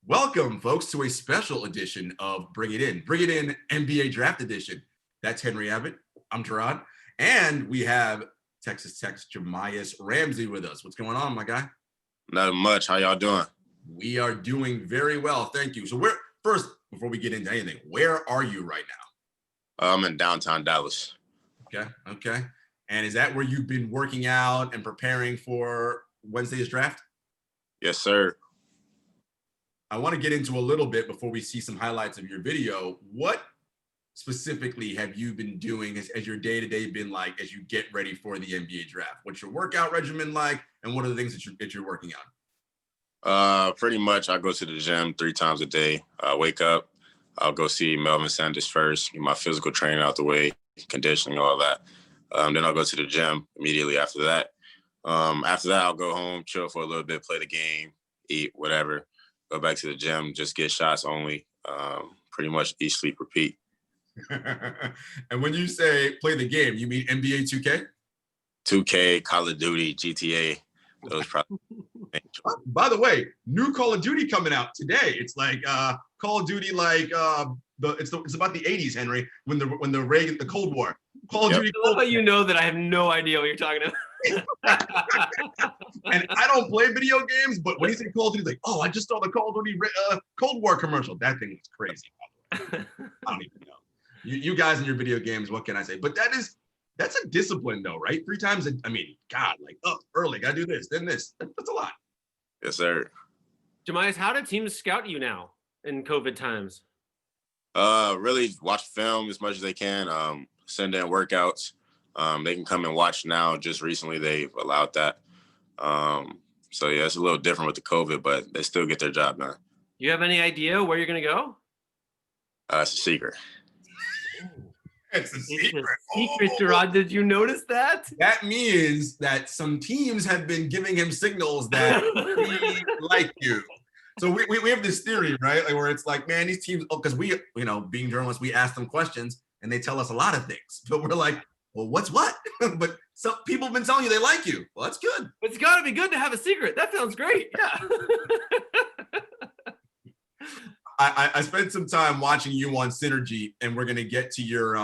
Welcome, folks, to a special edition of Bring It In NBA Draft Edition. That's Henry Abbott. I'm Jarod. And we have Texas Tech's Jahmi'us Ramsey with us. What's going on, my guy? Not much. How y'all doing? We are doing very well. Thank you. So first, before we get into anything, where are you right now? I'm in downtown Dallas. Okay. And is that where you've been working out and preparing for Wednesday's draft? Yes, sir. I want to get into a little bit before we see some highlights of your video. What specifically have you been doing as your day-to-day been like as you get ready for the NBA draft? What's your workout regimen like, and what are the things that you're working on? Pretty much I go to the gym 3 times a day. I wake up, I'll go see Melvin Sanders first, get my physical training out the way, conditioning, all that. Then I'll go to the gym immediately after that. After that, I'll go home, chill for a little bit, play the game, eat, whatever. Go back to the gym, just get shots only. Pretty much eat, sleep, repeat. And when you say play the game, you mean NBA 2K? 2K, Call of Duty, GTA. Those probably. By the way, new Call of Duty coming out today. It's like Call of Duty, like it's about the 80s, Henry, when the Cold War. Call of Duty. I love how you know that I have no idea what you're talking about. And I don't play video games, but when you say Call of Duty, like, oh, I just saw the Call of Duty Cold War commercial. That thing was crazy. I don't even know. You guys and your video games, what can I say? But that's a discipline though, right? 3 times, God, like up early, gotta do this, then this. That's a lot. Yes, sir. Jahmi'us, how do teams scout you now in COVID times? Really watch film as much as they can. Send in workouts. They can come and watch now. Just recently, they've allowed that. So yeah, it's a little different with the COVID, but they still get their job done. You have any idea where you're gonna go? It's a secret. It's a secret. Jarod. Did you notice that? That means that some teams have been giving him signals that we like you. So we have this theory, right? Like where it's like, man, these teams, because we, being journalists, we ask them questions and they tell us a lot of things. But we're like, well, what's what? But some people have been telling you they like you. Well, that's good. It's got to be good to have a secret. That sounds great. Yeah. I spent some time watching you on Synergy, and we're gonna get to your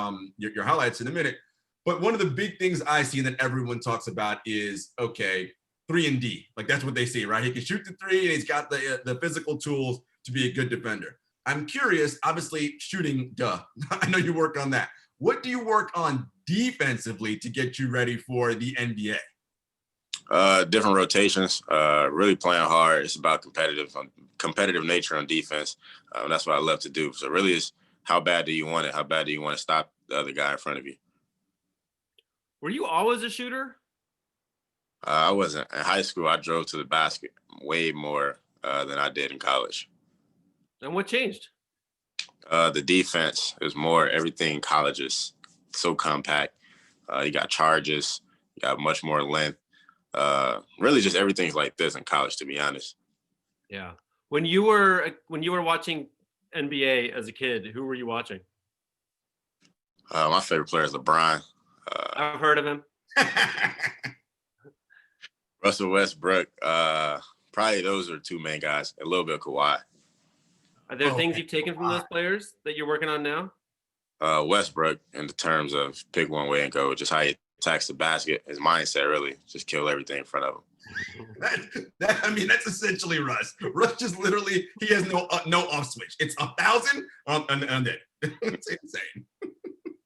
highlights in a minute. But one of the big things I see that everyone talks about is 3-and-D. Like that's what they see, right? He can shoot the 3, and he's got the physical tools to be a good defender. I'm curious. Obviously, shooting, duh. I know you work on that. What do you work on defensively to get you ready for the NBA? Different rotations, really playing hard. It's about competitive nature on defense. That's what I love to do. So really is how bad do you want it? How bad do you want to stop the other guy in front of you? Were you always a shooter? I wasn't. In high school, I drove to the basket way more than I did in college. And what changed? The defense is more everything in college is so compact. You got charges, you got much more length. Really just everything's like this in college, to be honest. Yeah. When you were watching NBA as a kid, who were you watching? My favorite player is LeBron. I've heard of him. Russell Westbrook. Probably those are 2 main guys. A little bit of Kawhi. Are there things you've taken from those players that you're working on now? Westbrook, in the terms of pick one way and go, just how he attacks the basket, his mindset really, just kill everything in front of him. That's essentially Russ. Russ just literally, he has no off switch. It's 1,000 and then it's insane.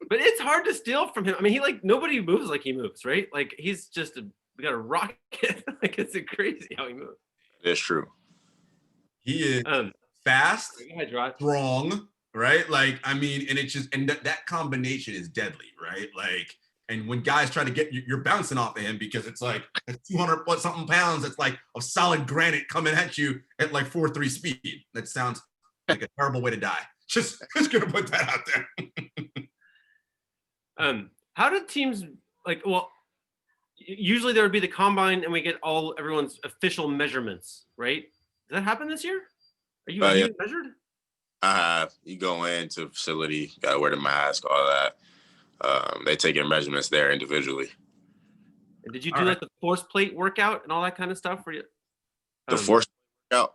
But it's hard to steal from him. Nobody moves like he moves, right? Like he's just we got a rocket. Like it's crazy how he moves. It's true. He is fast, strong, right? Like, and it's just, and that combination is deadly, right? Like, and when guys try to get you, you're bouncing off of him because it's like 200 plus something pounds. It's like of solid granite coming at you at like 4.3 speed. That sounds like a terrible way to die. Just gonna put that out there. How do teams usually there would be the combine and we get everyone's official measurements, right? Did that happen this year? Are you measured? I have. You go into the facility, got to wear the mask, all that. They take your measurements there individually. And did you do the force plate workout and all that kind of stuff for you? The force workout?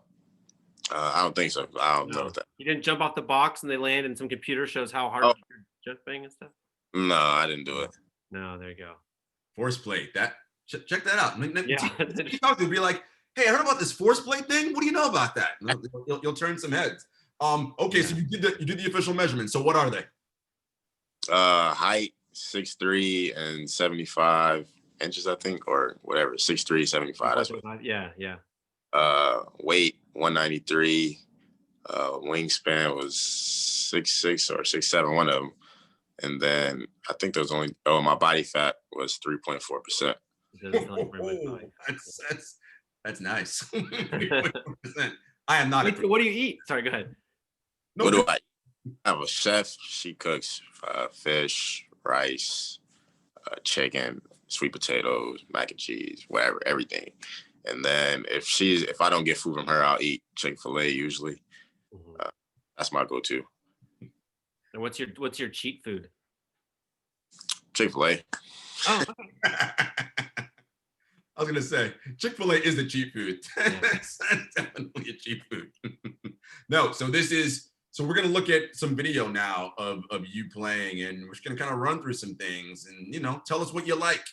I don't think so. I don't know that. You didn't jump off the box and they land and some computer shows how hard you're jumping and stuff? No, I didn't do it. No, there you go. Force plate. That check that out. Yeah. You talk to be like, hey, I heard about this force plate thing. What do you know about that? You'll turn some heads. Okay, so you did the official measurements. So what are they? Height 6'3" and 75 inches, I think, or whatever. 6'3", 75. That's what. Yeah. Weight 193. Wingspan was 6'6" or 6'7", one of them. And then I think there was only my body fat was 3.4%. That's nice. I am not. What do you eat? Sorry, go ahead. No, what do I eat? I have a chef. She cooks fish, rice, chicken, sweet potatoes, mac and cheese, whatever, everything. And then if I don't get food from her, I'll eat Chick-fil-A usually. That's my go-to. And what's your cheat food? Chick-fil-A. Oh, okay. I was gonna say Chick-fil-A is the cheap food. That's definitely a cheap food. No, so we're gonna look at some video now of you playing, and we're just gonna kind of run through some things and tell us what you like.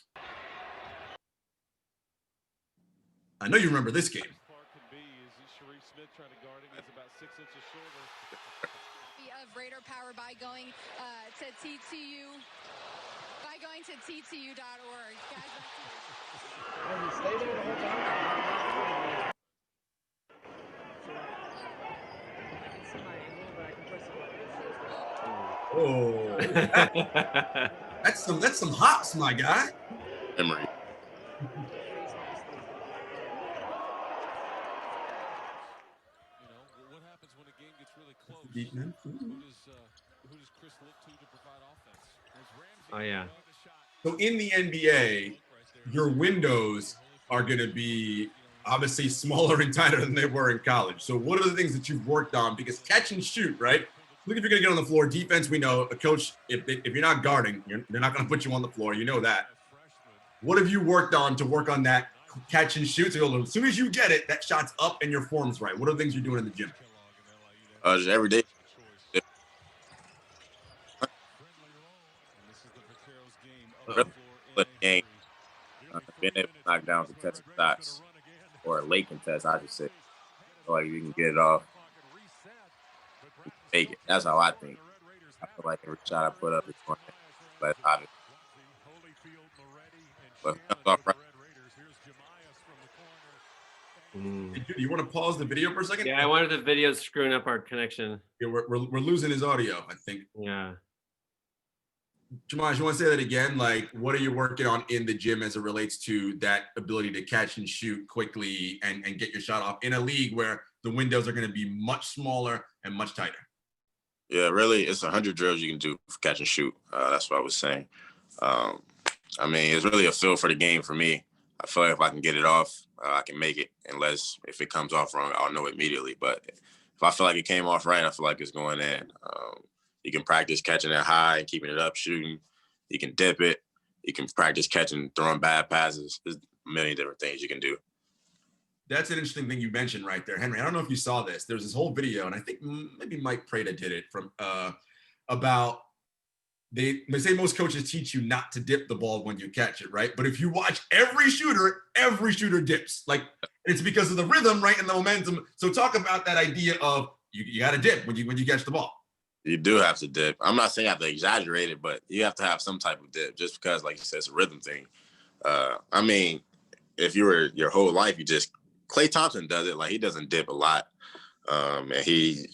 I know you remember this game. Of Raider Power by going to TTU. By going to TTU.org. Guys, back to you. Oh, that's some hops, my guy. Memory. What happens when a game gets really close? Who does Chris look to provide offense? Oh yeah. So in the NBA, your windows are going to be obviously smaller and tighter than they were in college. So what are the things that you've worked on? Because catch and shoot, right? Look, if you're going to get on the floor, defense, we know a coach, if you're not guarding, they're not going to put you on the floor. You know that. What have you worked on to work on that catch and shoot? So as soon as you get it, that shot's up and your form's right. What are the things you're doing in the gym? Just every day. Game. Being able to knock down contested shots, or a late contest, I should say. So like you can get it off, take it. That's how I think. I feel like every shot I put up is going to, but obviously. But that's all right. Do you want to pause the video for a second? Yeah, I wonder if the video's screwing up our connection. Yeah, we're losing his audio, I think. Yeah. Jahmi'us, you want to say that again? Like, what are you working on in the gym as it relates to that ability to catch and shoot quickly and get your shot off in a league where the windows are going to be much smaller and much tighter? Yeah, really, it's 100 drills you can do for catch and shoot. That's what I was saying. I mean, it's really a feel for the game for me. I feel like if I can get it off, I can make it. Unless if it comes off wrong, I'll know immediately. But if I feel like it came off right, I feel like it's going in. You can practice catching it high and keeping it up, shooting. You can dip it. You can practice catching, throwing bad passes. There's a million different things you can do. That's an interesting thing you mentioned right there, Henry. I don't know if you saw this. There's this whole video, and I think maybe Mike Prada did it from about they say most coaches teach you not to dip the ball when you catch it, right? But if you watch every shooter dips. Like, it's because of the rhythm, right, and the momentum. So talk about that idea of you got to dip when you catch the ball. You do have to dip. I'm not saying you have to exaggerate it, but you have to have some type of dip just because, like you said, it's a rhythm thing. I mean, if you were your whole life, Klay Thompson does it. Like, he doesn't dip a lot. And he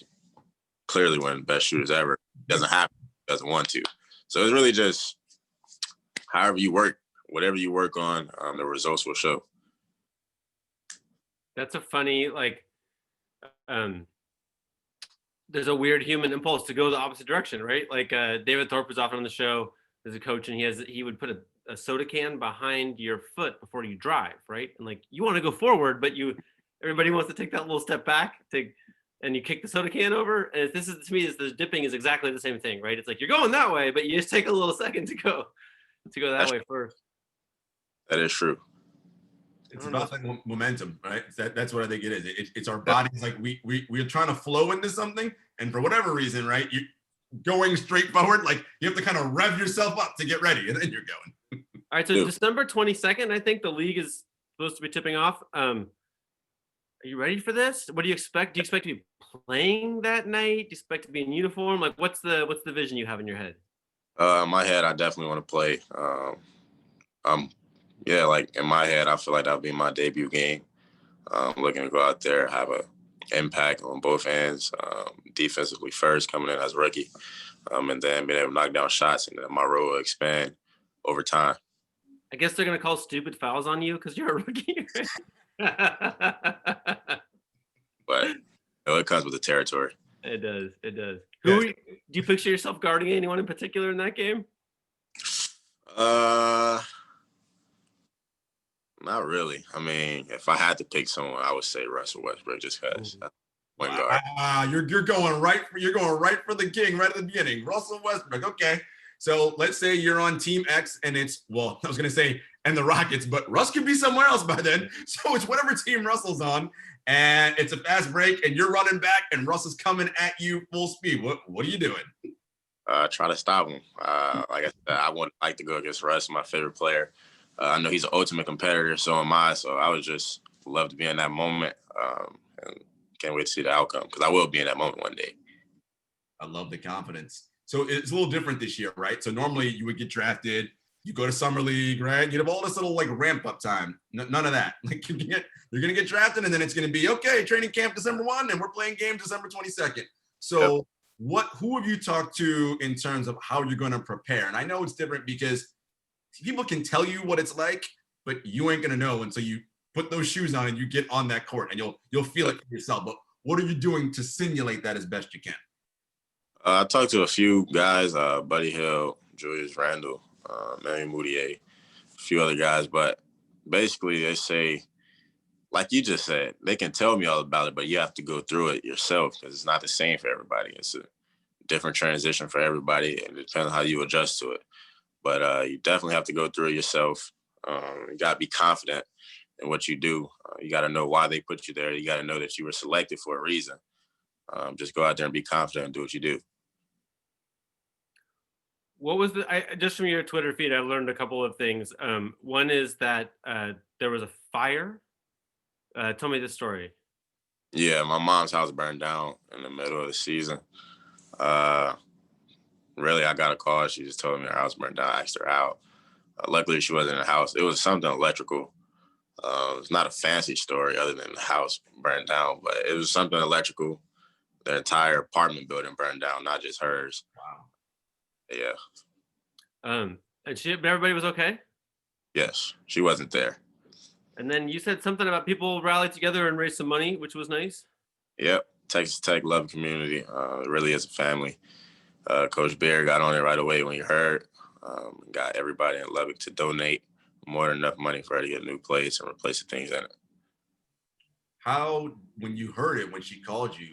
clearly one of the best shooters ever. Doesn't have to, doesn't want to. So it's really just however you work, whatever you work on, the results will show. That's a funny, there's a weird human impulse to go the opposite direction, right? Like David Thorpe was often on the show as a coach, and he would put a soda can behind your foot before you drive, right? And like, you want to go forward, but everybody wants to take that little step back and you kick the soda can over. And to me, the dipping is exactly the same thing, right? It's like you're going that way, but you just take a little second to go that way first. That is true. It's I don't know. about like momentum, right? That's what I think it is. It's our bodies, like we're trying to flow into something, and for whatever reason, right? You going straight forward, like you have to kind of rev yourself up to get ready, and then you're going. All right, so Yeah. December 22nd, I think the league is supposed to be tipping off. Are you ready for this? What do you expect? Do you expect to be playing that night? Do you expect to be in uniform? Like, what's the vision you have in your head? In my head, I definitely want to play. Yeah, like in my head, I feel like that'll be my debut game. Looking to go out there, have a impact on both ends, defensively first, coming in as a rookie, and then being able to knock down shots, and then my role will expand over time. I guess they're gonna call stupid fouls on you because you're a rookie. But it comes with the territory. It does. It does. Yes. Do you picture yourself guarding anyone in particular in that game? Not really. I mean, if I had to pick someone, I would say Russell Westbrook, just because point guard. You're going right for the king right at the beginning. Russell Westbrook. Okay. So let's say you're on Team X and it's, well, I was going to say, and the Rockets, but Russ could be somewhere else by then. So it's whatever team Russell's on, and it's a fast break, and you're running back, and Russ is coming at you full speed. What are you doing? Try to stop him. Like I said, I wouldn't like to go against Russ, my favorite player. I know he's an ultimate competitor, so am I. So I would just love to be in that moment, and can't wait to see the outcome, because I will be in that moment one day. I love the confidence. So it's a little different this year, right? So normally you would get drafted, you go to summer league, right? You'd have all this little like ramp up time. None of that. Like you're gonna get drafted, and then it's gonna be okay. Training camp December 1, and we're playing games December 22nd. So who have you talked to in terms of how you're gonna prepare? And I know it's different because people can tell you what it's like, but you ain't gonna know until you put those shoes on and you get on that court, and you'll feel it for yourself. But what are you doing to simulate that as best you can? I talked to a few guys, Buddy Hill, Julius Randle, Manny Moutier, a few other guys, but basically they say, like you just said, they can tell me all about it, but you have to go through it yourself, because it's not the same for everybody. It's a different transition for everybody, and it depends on how you adjust to it. But you definitely have to go through it yourself. You got to be confident in what you do. You got to know why they put you there. You got to know that you were selected for a reason. Just go out there and be confident and do what you do. What was just from your Twitter feed, I learned a couple of things. One is that there was a fire. Tell me the story. Yeah, my mom's house burned down in the middle of the season. Really, I got a call. She just told me her house burned down. I asked her out. Luckily, she wasn't in the house. It was something electrical. It's not a fancy story other than the house burned down, but it was something electrical. The entire apartment building burned down, not just hers. Wow. Yeah. And everybody was okay? Yes, she wasn't there. And then you said something about people rallied together and raised some money, which was nice. Yep. Texas Tech love community. It really is a family. Coach Bear got on it right away when he heard. Got everybody in Lubbock to donate more than enough money for her to get a new place and replace the things in it. How, when you heard it, when she called you,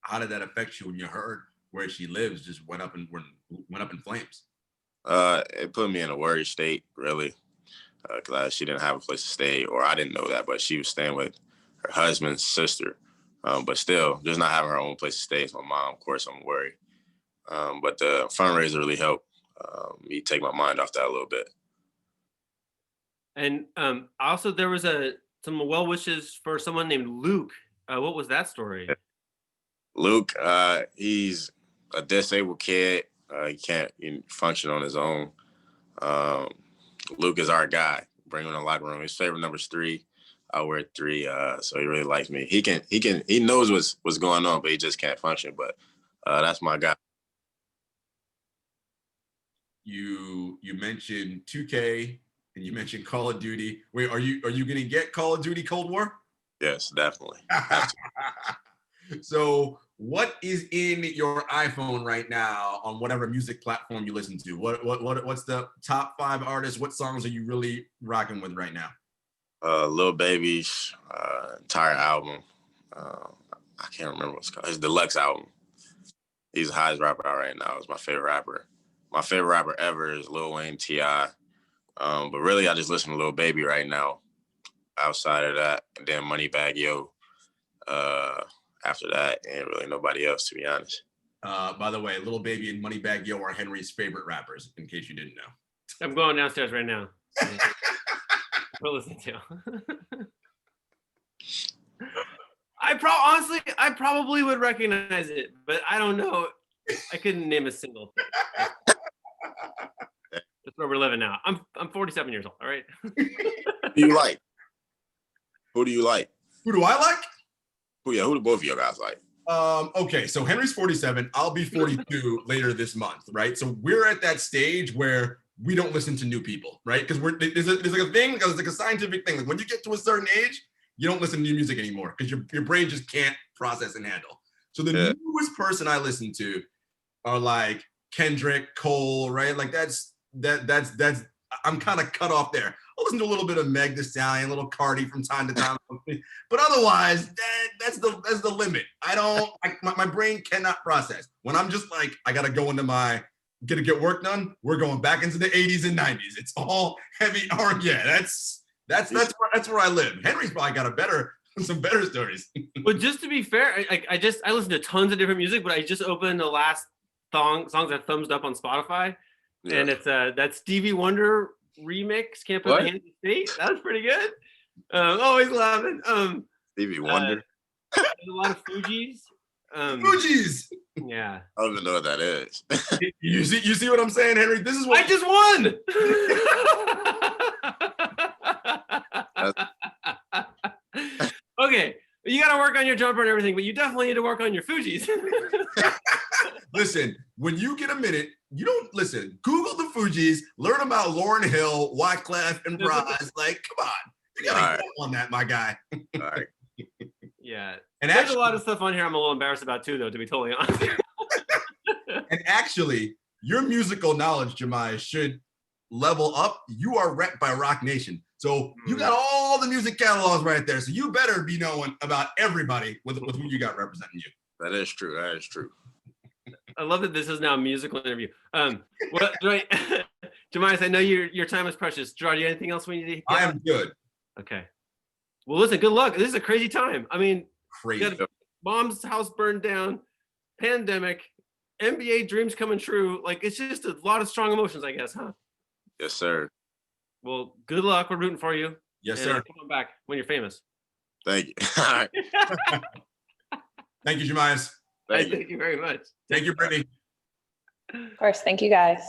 how did that affect you when you heard where she lives just went up in flames? It put me in a worried state, really, because she didn't have a place to stay, or I didn't know that, but she was staying with her husband's sister. But still, just not having her own place to stay is my mom. Of course, I'm worried. But the fundraiser really helped me take my mind off that a little bit. And also there was some well wishes for someone named Luke. What was that story? Luke, he's a disabled kid. He can't function on his own. Luke is our guy. Bring him in the locker room. His favorite number is 3. I wear 3, so he really likes me. He knows what's going on, but he just can't function. But that's my guy. You mentioned 2K and you mentioned Call of Duty. Wait, are you going to get Call of Duty Cold War? Yes, definitely. So what is in your iPhone right now on whatever music platform you listen to? What's the top 5 artists? What songs are you really rocking with right now? Lil Baby's entire album. I can't remember what's called. His deluxe album. He's the highest rapper out right now. He's my favorite rapper. My favorite rapper ever is Lil Wayne, T.I. But really, I just listen to Lil Baby right now. outside of that. And then Moneybagg Yo. After that, and really nobody else, to be honest. By the way, Lil Baby and Moneybagg Yo are Henry's favorite rappers, in case you didn't know. I'm going downstairs right now. We'll listen to. Honestly, I probably would recognize it, but I don't know. I couldn't name a single thing. That's where we're living now. I'm 47 years old. All right. Who do you like? Who do you like? Who do I like? Who do both of you guys like? Okay, so Henry's 47. I'll be 42 later this month, right? So we're at that stage where we don't listen to new people, right? Because there's like a thing, because it's like a scientific thing. Like when you get to a certain age, you don't listen to new music anymore because your brain just can't process and handle. So the newest person I listen to are like Kendrick, Cole, right? Like that's I'm kind of cut off there. I'll listen to a little bit of Meg Thee Stallion, a little Cardi from time to time, but otherwise, that's the limit. My brain cannot process. When I'm just like, I gotta go into get work done. We're going back into the 80s and 90s. It's all heavy. Yeah, that's where I live. Henry's probably got some better stories. But just to be fair, I listen to tons of different music, but I just opened the last songs that thumbs up on Spotify, and it's that Stevie Wonder remix, Can't Put My Hands in State. That was pretty good. Always laughing. Stevie Wonder. There's a lot of Fugees. Fugees. Yeah. I don't even know what that is. You see what I'm saying, Henry? This is what I just won. Okay, you got to work on your jumper and everything, but you definitely need to work on your Fugees. Listen, when you get a minute, you don't listen. Google the Fugees, learn about Lauryn Hill, Wyclef, and Bras. Like, come on, you gotta go on that, my guy. All right. Yeah, and there's a lot of stuff on here I'm a little embarrassed about too, though, to be totally honest. And actually, your musical knowledge, Jahmi'us, should level up. You are rep by Rock Nation, so you got all the music catalogs right there. So you better be knowing about everybody with who you got representing you. That is true. That is true. I love that this is now a musical interview. Jahmi'us, I know your time is precious. Jarod, you anything else we need to get? I am good. Okay. Well, listen, good luck. This is a crazy time. I mean, Crazy. Mom's house burned down, pandemic, NBA dreams coming true. Like, it's just a lot of strong emotions, I guess, huh? Yes, sir. Well, good luck. We're rooting for you. Yes, and sir. Come on back when you're famous. Thank you. All right. Thank you, Jahmi'us. Thank you very much. Thank you, Brittany. Of course. Thank you, guys.